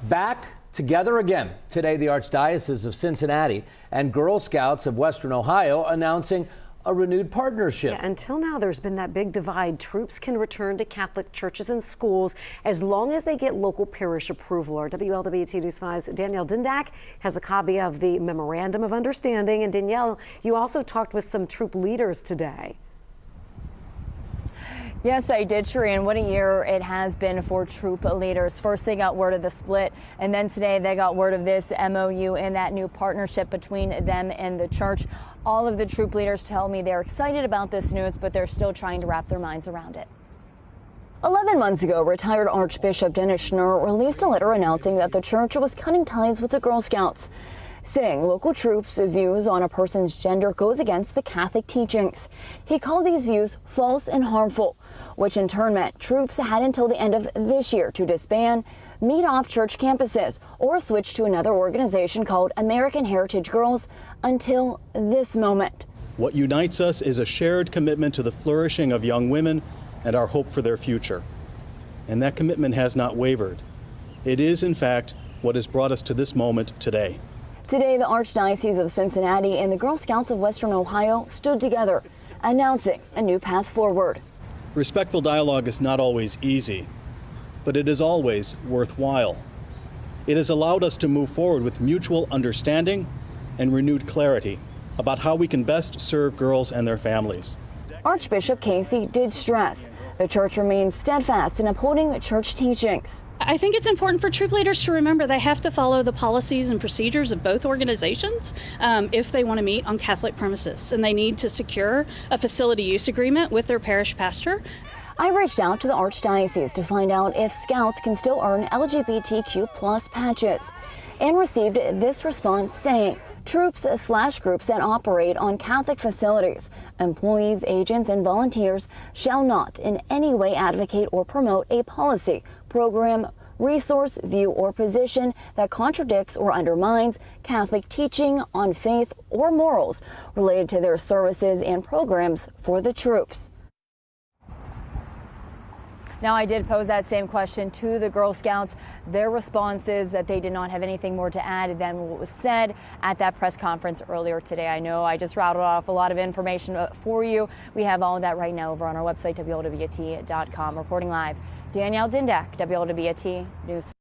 Back together again. Today, the Archdiocese of Cincinnati and Girl Scouts of Western Ohio announcing a renewed partnership. Yeah, until now, there's been that big divide. Troops can return to Catholic churches and schools as long as they get local parish approval. Our WLWT News 5's Danielle Dindak has a copy of the Memorandum of Understanding. And Danielle, you also talked with some troop leaders today. Yes, I did, Shireen. What a year it has been for troop leaders. First, they got word of the split, and then today they got word of this MOU and that new partnership between them and the church. All of the troop leaders tell me they're excited about this news, but they're still trying to wrap their minds around it. 11 months ago, retired Archbishop Dennis Schnurr released a letter announcing that the church was cutting ties with the Girl Scouts, saying local troops' views on a person's gender goes against the Catholic teachings. He called these views false and harmful, which in turn meant troops had until the end of this year to disband, meet off church campuses, or switch to another organization called American Heritage Girls until this moment. What unites us is a shared commitment to the flourishing of young women and our hope for their future. And that commitment has not wavered. It is, in fact, what has brought us to this moment today. Today, the Archdiocese of Cincinnati and the Girl Scouts of Western Ohio stood together, announcing a new path forward. Respectful dialogue is not always easy, but it is always worthwhile. It has allowed us to move forward with mutual understanding and renewed clarity about how we can best serve girls and their families. Archbishop Casey did stress the church remains steadfast in upholding church teachings. I think it's important for troop leaders to remember they have to follow the policies and procedures of both organizations if they want to meet on Catholic premises, and they need to secure a facility use agreement with their parish pastor. I reached out to the Archdiocese to find out if Scouts can still earn LGBTQ+ patches and received this response saying, troops/groups that operate on Catholic facilities, employees, agents, and volunteers shall not in any way advocate or promote a policy, program, resource, view, or position that contradicts or undermines Catholic teaching on faith or morals related to their services and programs for the troops. Now, I did pose that same question to the Girl Scouts. Their response is that they did not have anything more to add than what was said at that press conference earlier today. I know I just rattled off a lot of information for you. We have all of that right now over on our website, WLWT.com. Reporting live, Danielle Dindak, WLWT News.